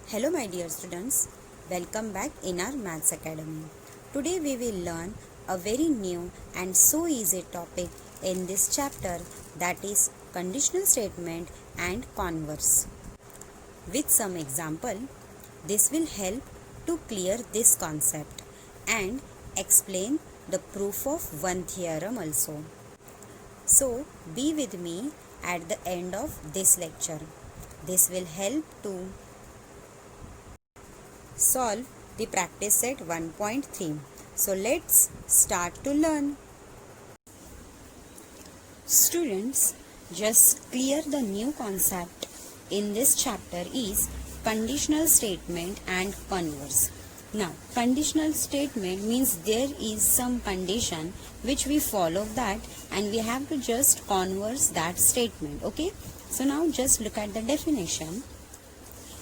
Hello my dear students, welcome back in our Maths Academy. Today we will learn a very new and so easy topic in this chapter, that is conditional statement and converse. With some example, this will help to clear this concept and explain the proof of one theorem also. So be with me at the end of this lecture. This will help to solve the practice set 1.3. So let's start to learn. Students, just clear the new concept in this chapter is conditional statement and converse. Now, conditional statement means there is some condition which we follow that and we have to just converse that statement. Okay. So now just look at the definition.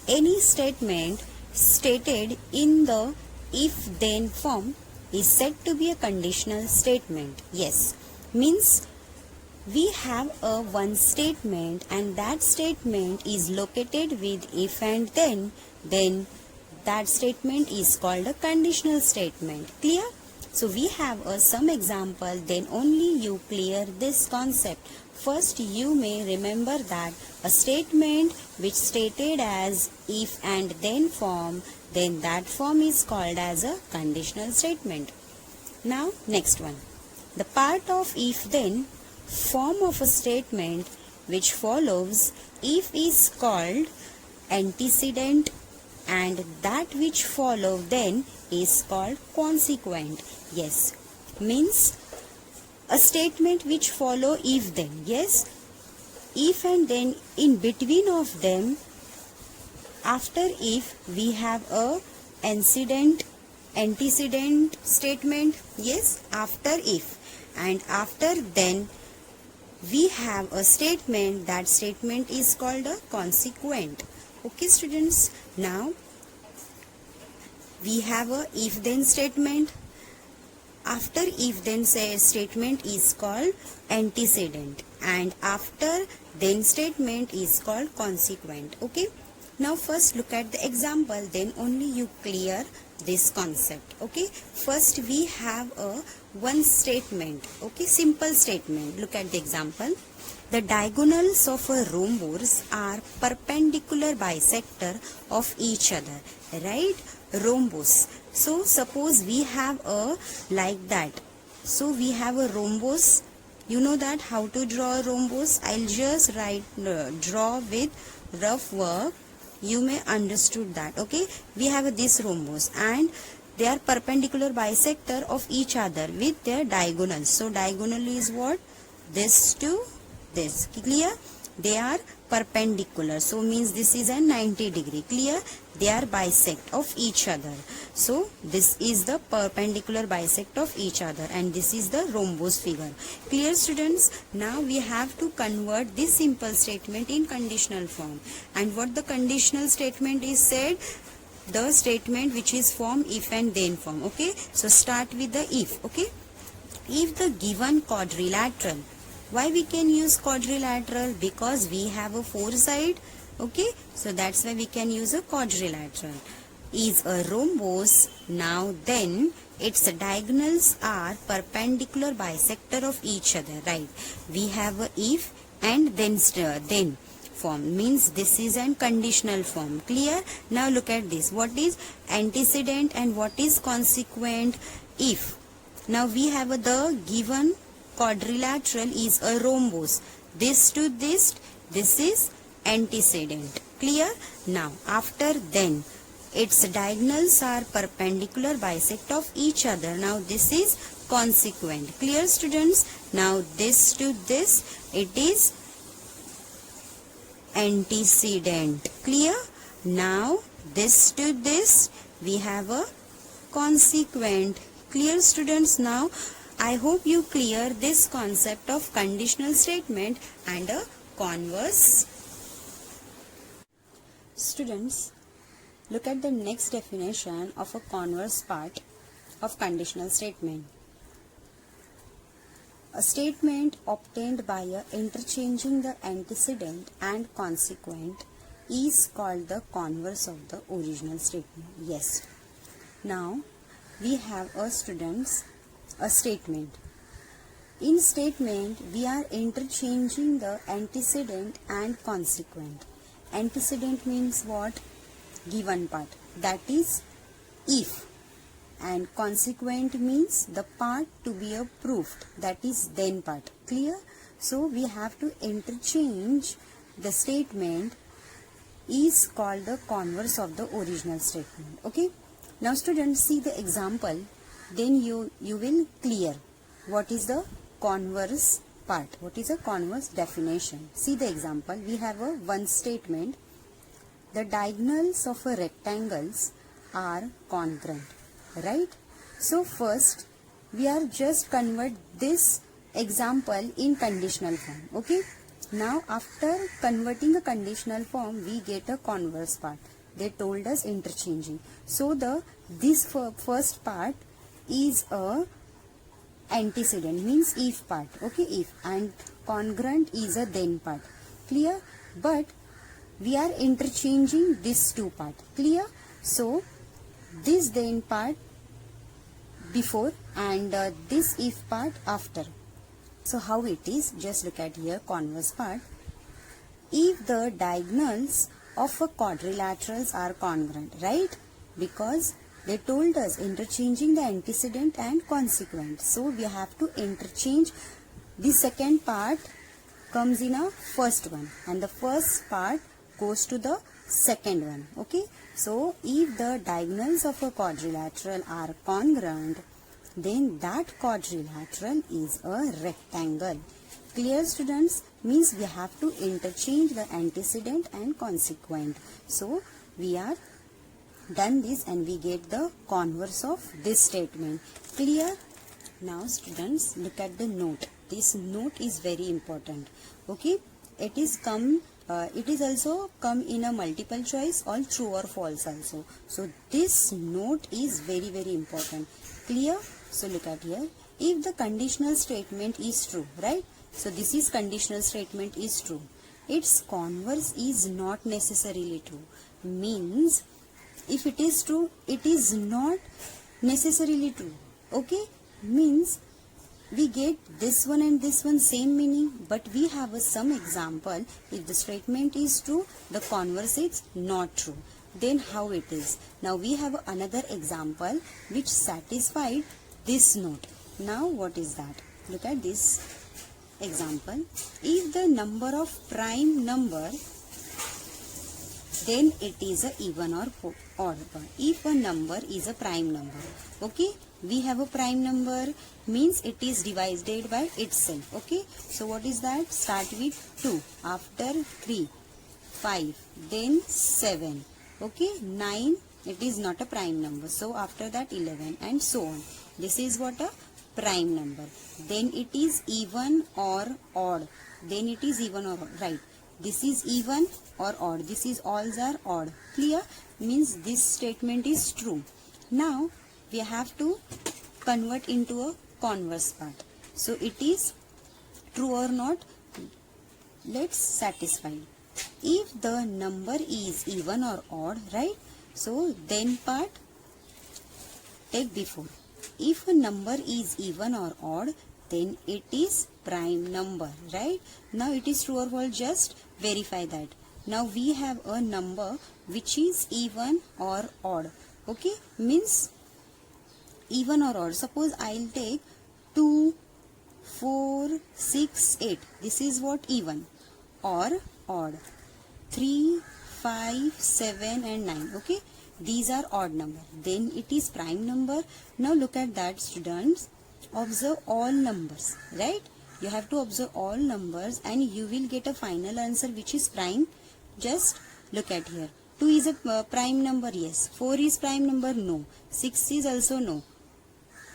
Any statement stated in the if-then form is said to be a conditional statement. Yes, means we have a one statement and that statement is located with if and then that statement is called a conditional statement. Clear? So we have some example, then only you clear this concept. First, you may remember that a statement which stated as if and then form, then that form is called as a conditional statement. Now, next one. The part of if-then form of a statement which follows if is called antecedent and that which follow then is called consequent. Yes, means a statement which follow if then. Yes, if and then in between of them, after if we have a antecedent statement. Yes, after if and after then we have a statement, that statement is called a consequent. Okay students, now we have a if then statement. After if then statement is called antecedent and after then statement is called consequent. Okay, now first look at the example, then only you clear this concept. Okay, first we have a one statement. Okay, simple statement. Look at the example. The diagonals of a rhombus are perpendicular bisector of each other. Right? Rhombus. So suppose we have a like that. So we have a rhombus. You know that how to draw a rhombus. I'll just draw with rough work. You may understood that. Okay, we have this rhombus and they are perpendicular bisector of each other with their diagonals. So diagonal is what? This to this. Clear? They are perpendicular, so means this is a 90 degree. Clear? They are bisect of each other. So this is the perpendicular bisect of each other and this is the rhombus figure. Clear students? Now we have to convert this simple statement in conditional form. And what the conditional statement is said? The statement which is form if and then form. Okay, so start with the if. Okay, if the given quadrilateral, why we can use quadrilateral? Because we have a four side. Okay, so that's why we can use a quadrilateral. Is a rhombus, now then its diagonals are perpendicular bisector of each other. Right, we have a if and then form, means this is an conditional form. Clear? Now look at this. What is antecedent and what is consequent? If. Now we have the given quadrilateral is a rhombus. This to this is antecedent. Clear? Now after then its diagonals are perpendicular bisect of each other. Now this is consequent. Clear students? Now this to this, it is antecedent. Clear? Now this to this, we have a consequent. Clear students? Now I hope you clear this concept of conditional statement and a converse. Students, look at the next definition of a converse part of conditional statement. A statement obtained by interchanging the antecedent and consequent is called the converse of the original statement. Yes. Now we have a statement. In statement, we are interchanging the antecedent and consequent. Antecedent means what? Given part, that is if, and consequent means the part to be proved, that is then part. Clear? So we have to interchange the statement is called the converse of the original statement. Okay? Now students, see the example, then you will clear what is the converse part, what is a converse definition. See the example, we have a one statement, the diagonals of a rectangles are congruent, right? So first we are just convert this example in conditional form. Okay, now after converting a conditional form, we get a converse part. They told us interchanging. So this first part is a antecedent, means if part. Okay, if, and congruent is a then part. Clear? But we are interchanging these two part. Clear? So this then part before and this if part after. So how it is? Just look at here, converse part. If the diagonals of a quadrilaterals are congruent, right? Because they told us interchanging the antecedent and consequent. So we have to interchange. The second part comes in a first one and the first part goes to the second one. Okay, so if the diagonals of a quadrilateral are congruent, then that quadrilateral is a rectangle. Clear, students? Means we have to interchange the antecedent and consequent. So we are done this and we get the converse of this statement. Clear? Now students, look at the note. This note is very important. Okay, it is also come in a multiple choice or true or false also. So this note is very, very important. Clear? So look at here. If the conditional statement is true, right? So this is conditional statement is true. Its converse is not necessarily true. Means if it is true, it is not necessarily true. Okay? Means we get this one and this one same meaning, but we have some example. If the statement is true, the converse is not true. Then how it is? Now we have another example which satisfied this note. Now what is that? Look at this example. If the number of prime number, then it is a even or odd. If a number is a prime number, okay, we have a prime number, means it is divided by itself. Okay, so what is that? Start with 2, after 3, 5, then 7, okay, 9, it is not a prime number, so after that 11 and so on. This is what a prime number. Then it is even or odd, then it is even or odd, right? This is even or odd, this is all are odd. Clear? Means this statement is true. Now we have to convert into a converse part. So it is true or not? Let's satisfy. If the number is even or odd, right? So then part take before. If a number is even or odd, then it is prime number, right? Now it is true or false, just verify that. Now we have a number which is even or odd. Okay, means even or odd. Suppose I'll take 2, 4, 6, 8. This is what? Even or odd. 3, 5, 7 and 9. Okay, these are odd number. Then it is prime number. Now look at that, students. Observe all numbers, right? You have to observe all numbers and you will get a final answer which is prime. Just look at here. 2 is a prime number, yes. 4 is prime number, no. 6 is also no.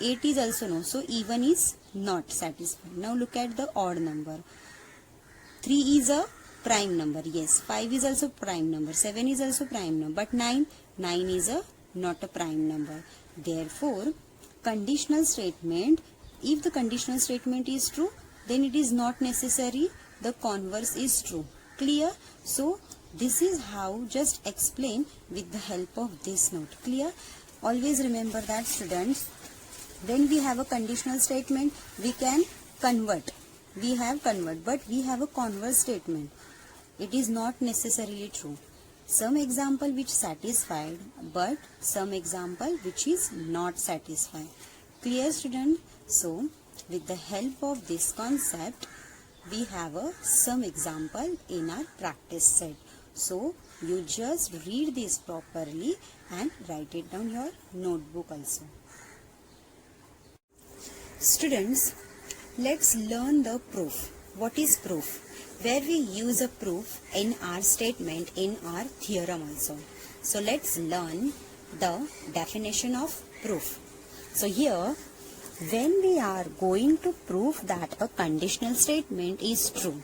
8 is also no. So even is not satisfied. Now look at the odd number. 3 is a prime number, yes. 5 is also prime number. 7 is also prime number. But 9 is not a prime number. Therefore, conditional statement, if the conditional statement is true, then it is not necessary the converse is true. Clear? So This is how just explain with the help of this note. Clear? Always remember that, students. When we have a conditional statement, we can convert. We have convert, but we have a converse statement. It is not necessarily true. Some example which satisfied, but some example which is not satisfied. Clear, student? So, with the help of this concept, we have some example in our practice set. So, you just read this properly and write it down your notebook also. Students, let's learn the proof. What is proof? Where we use a proof in our statement, in our theorem also. So let's learn the definition of proof. So here, when we are going to prove that a conditional statement is true,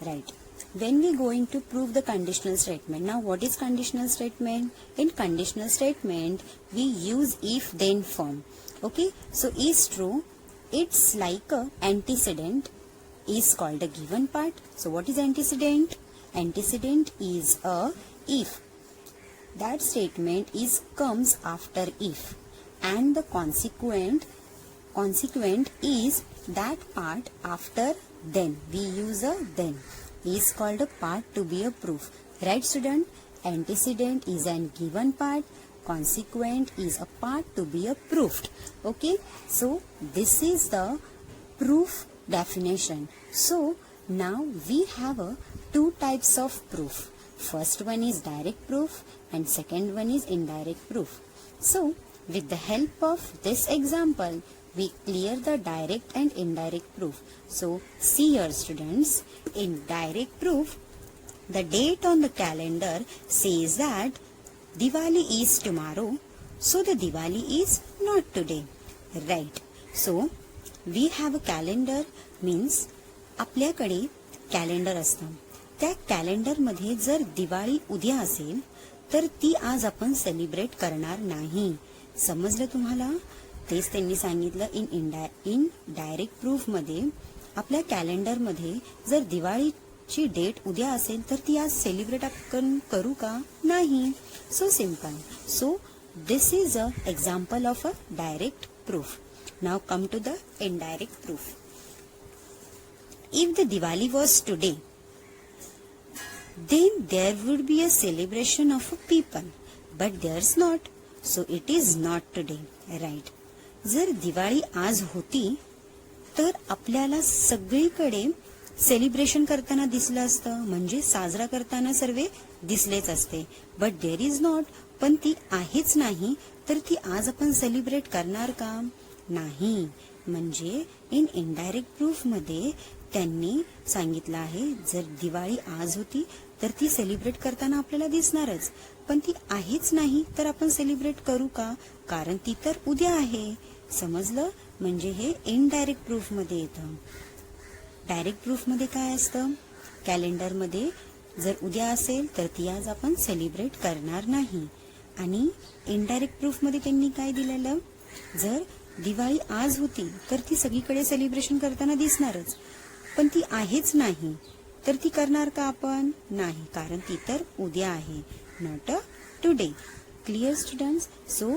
right? When we going to prove the conditional statement. Now what is conditional statement? In conditional statement, we use if then form. Okay, so is true, it's like a antecedent is called a given part. So what is antecedent? Antecedent is a if. That statement is comes after if, and the consequent is that part after then. We use a then. Is called a part to be a proof. Right, student? Antecedent is an given part. Consequent is a part to be a proved. Okay, so this is the proof definition. So now we have two types of proof. First one is direct proof and second one is indirect proof. So with the help of this example, we clear the direct and indirect proof. So see here, students, in direct proof, the date on the calendar says that Diwali is tomorrow, so the Diwali is not today, right? So we have a calendar means आपल्याकडे calendar असतं. त्या calendar मध्ये जर दिवाळी उद्या असेल तर ती आज आपण सेलिब्रेट करणार नाही. समजलं तुम्हाला? तेच त्यांनी सांगितलं इन डायरेक्ट प्रूफ मध्ये आपल्या कॅलेंडर मध्ये जर दिवाळीची डेट उद्या असेल तर ती आज सेलिब्रेट आपण करू का? नाही. So simple. So this is a example of a direct proof. Now come to the indirect proof. If the Diwali was today, then there would be a celebration of people, but there's not. So it is not today, right? जर दिवाळी आज होती तर आपल्याला सगळीकडे celebration करताना दिसलं असतं, म्हणजे साजरा करताना सर्व दिसलेच असते. बट देअर इज नॉट, पण ती आहेच नाही, तर ती आज आपण सेलिब्रेट करणार का? नाही. म्हणजे इन इनडायरेक्ट प्रूफ मध्ये त्यांनी सांगितलं आहे जर दिवाळी आज होती तर ती सेलिब्रेट करताना आपल्याला दिसणारच, पण ती आहेच नाही तर आपण सेलिब्रेट करू का? कारण ती तर उद्या आहे. समजलं? म्हणजे हे इनडायरेक्ट प्रूफ मध्ये येतं. डायरेक्ट प्रूफ मध्ये काय असतं? कॅलेंडर मध्ये जर उद्या असेल तर ती आज आपण सेलिब्रेट करणार नाही. आणि इनडायरेक्ट प्रूफ मध्ये त्यांनी काय दिलेलं? जर दिवाळी आज होती तर ती सगळीकडे सेलिब्रेशन करताना दिसणारच, पण ती आहेच नाही तर ती करणार का आपण? नाही, कारण ती तर उद्या आहे, not a today. Clear students? So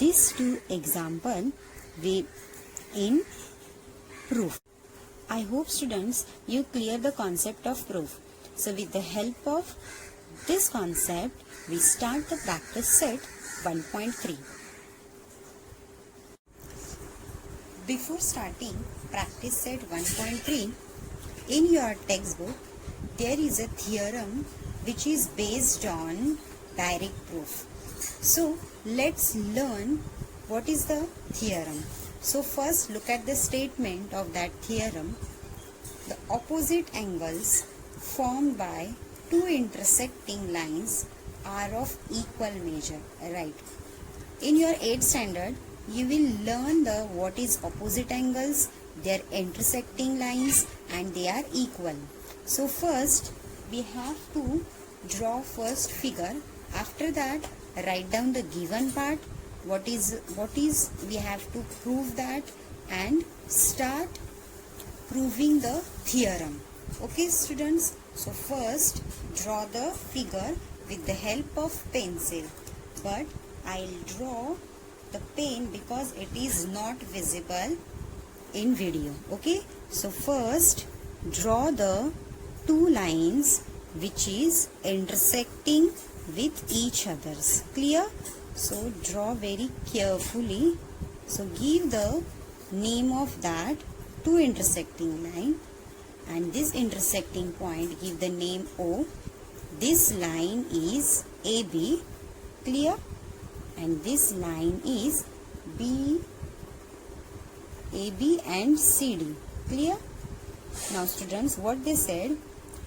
this two example we in proof. I hope students you clear the concept of proof. So with the help of this concept we start the practice set 1.3. Before starting practice set 1.3, in your textbook there is a theorem which is based on direct proof. So let's learn what is the theorem. So first look at the statement of that theorem. The opposite angles formed by two intersecting lines are of equal measure, right? In your 8th standard you will learn the what is opposite angles, their intersecting lines, and they are equal. So first we have to draw first figure. After that write down the given part. What is we have to prove that and start proving the theorem. Okay students, So first draw the figure with the help of pencil, but I'll draw the pen because it is not visible in video. Okay, so first draw the two lines which is intersecting with each others. Clear? So draw very carefully. So give the name of that two intersecting line, and this intersecting point give the name O. This line is AB. Clear? And this line is B, AB and CD. Clear? Now students, what they said,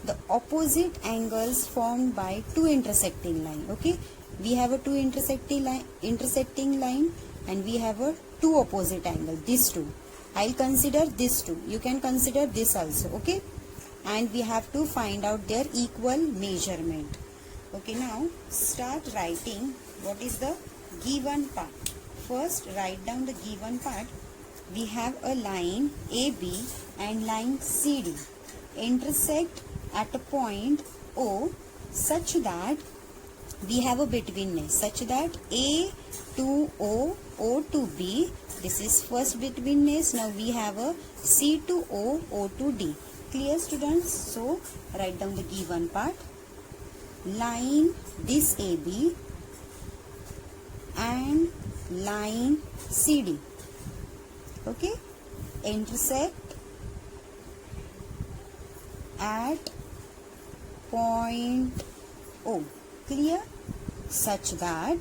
the opposite angles formed by two intersecting line. Okay, we have a two intersecting line and we have a two opposite angle, these two. I'll consider this two, you can consider this also. Okay, and we have to find out their equal measurement. Okay, now start writing what is the given part. First write down the given part. We have a line AB and line CD intersect at a point O such that we have a betweenness, such that A to O, O to B, this is first betweenness. Now we have a C to O, O to D. Clear students? So write down the given part. Line this AB and line CD, okay, intersect at point O. Clear? Such that,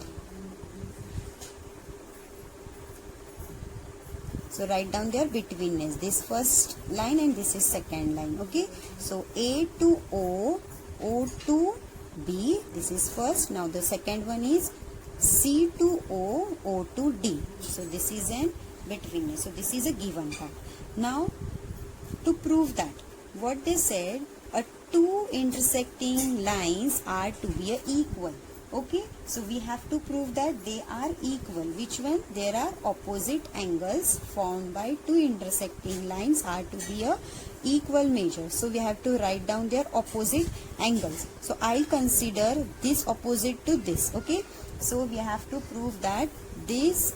so write down their betweenness, this first line and this is second line. Okay, so A to O, O to B, this is first. Now the second one is C to O, O to D. So this is an betweenness. So this is a given part. Now to prove that, what they said, two intersecting lines are to be equal. Okay, so we have to prove that they are equal. Which one? There are opposite angles formed by two intersecting lines are to be a equal measure. So we have to write down their opposite angles. So I'll consider this opposite to this. Okay, so we have to prove that this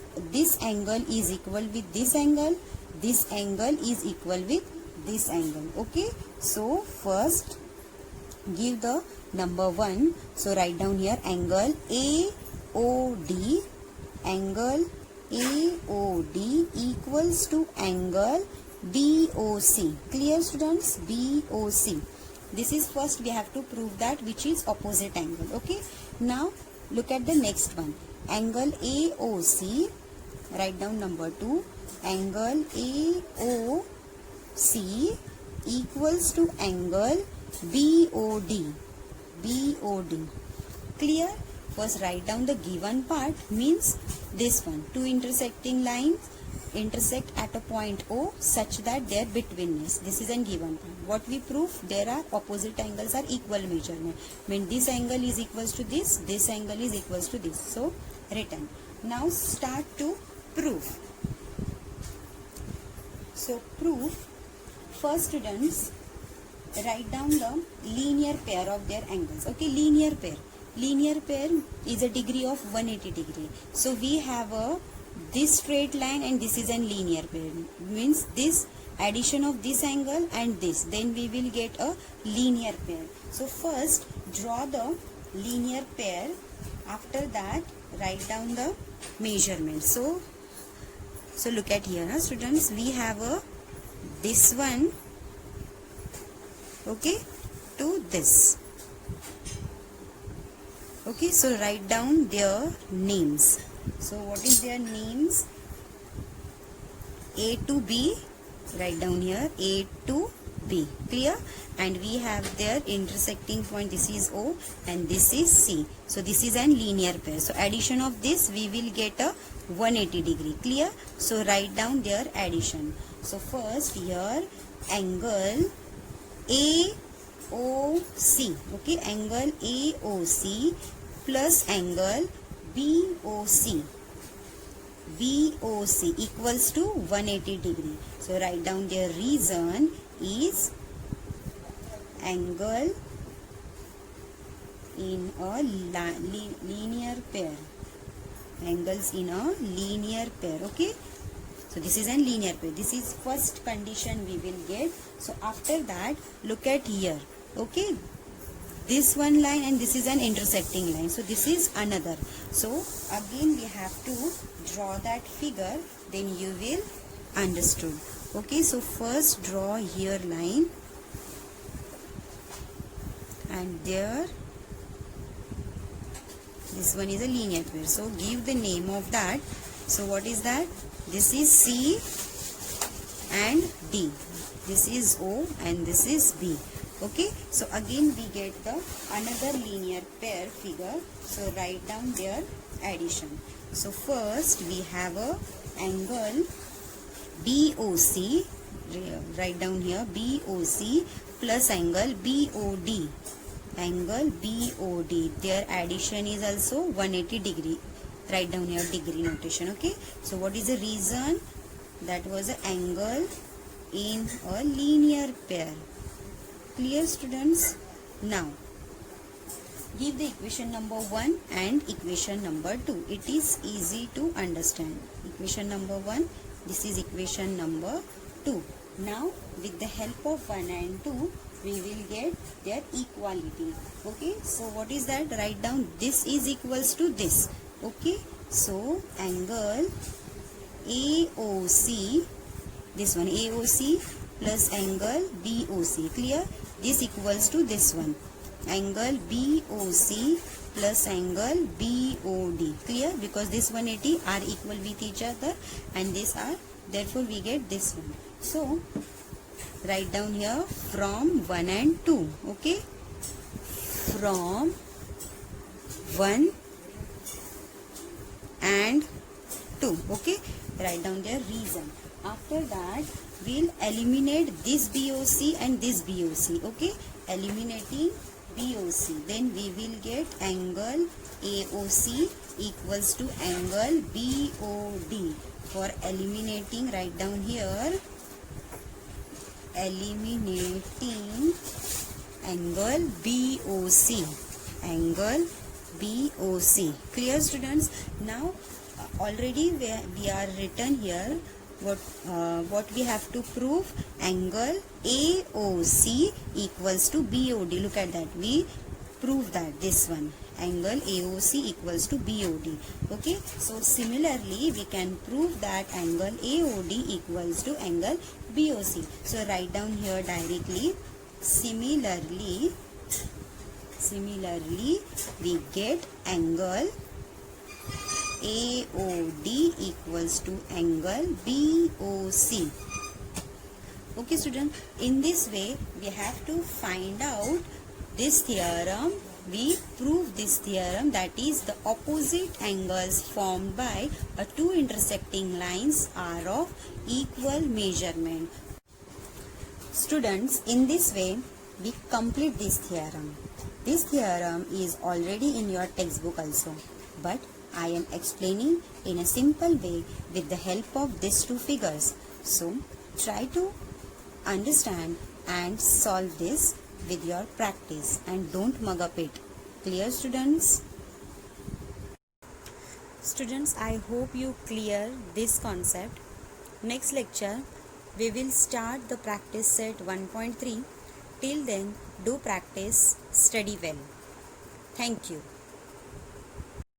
angle is equal with this angle is equal with this angle. Okay, so first give the number 1. So write down here angle AOD, angle AOD equals to angle BOC. Clear students? BOC. This is first we have to prove that which is opposite angle. Okay, now look at the next one. Angle AOC, write down number 2. Angle AOC equals to angle BOD. BOD. Clear? First write down the given part, means this one. Two intersecting lines intersect at a point O such that their betweenness. This is a given part. What we prove? There are opposite angles are equal measurement. Mean this angle is equals to this angle is equals to this. So written. Now start to prove. So proof. First students, write down the linear pair of their angles. Okay, linear pair is a degree of 180 degree. So we have this straight line and this is a linear pair, means this addition of this angle and this, then we will get a linear pair. So first draw the linear pair, after that write down the measurement. So look at here, students, we have this one, okay, to this. Okay, so write down their names. So what is their names? A to B, write down here A to B. Clear? And we have their intersecting point, this is O and this is C. So this is an linear pair. So addition of this we will get a 180 degree. Clear? So write down their addition. So first here angle AOC, okay, angle AOC plus angle BOC equals to 180 degree. So write down their reason is angle in a linear pair. Angles in a linear pair. Okay. So this is a linear pair. This is first condition we will get. So after that, look at here. Okay. This one line and this is an intersecting line. So this is another. So again we have to draw that figure. Then you will understood. Okay. So first draw here line. And there. This one is a linear pair. So give the name of that. So what is that? This is C and D. This is O and this is B. Okay. So again we get the another linear pair figure. So write down their addition. So first we have a angle BOC. Write down here BOC plus angle BOD. Angle BOD. Their addition is also 180 degree. Write down here degree notation. Okay. So what is the reason? That was an angle in a linear pair. Clear, students? Now give the equation number 1 and equation number 2. It is easy to understand. Equation number 1. This is equation number 2. Now with the help of 1 and 2 we will get their equality. Okay. So what is that? Write down this is equals to this. Okay, so angle AOC, this one AOC plus angle BOC. Clear? This equals to this one. Angle BOC plus angle BOD. Clear? Because this 180 are equal with each other and these are, therefore we get this one. So write down here from 1 and 2. Okay, from 1 and 2. Okay, write down their reason. After that we'll eliminate this BOC and this BOC. Okay, eliminating BOC, then we will get angle AOC equals to angle BOD. For eliminating, write down here eliminating angle BOC. Angle BOC. Clear, students? Now already we are written here what we have to prove. Angle AOC equals to BOD. Look at that. We prove that this one. Angle AOC equals to BOD. Okay. So similarly we can prove that angle AOD equals to angle BOC. So write down here directly. Similarly we get angle AOD equals to angle BOC. Okay, student, in this way we have to find out this theorem. We prove this theorem, that is the opposite angles formed by two intersecting lines are of equal measurement. Students, in this way we complete this theorem. This theorem is already in your textbook also, but I am explaining in a simple way with the help of these two figures. So try to understand and solve this with your practice and don't mug up it. Clear, students? Students, I hope you clear this concept. Next lecture we will start the practice set 1.3. Till then, do practice, study well. Thank you.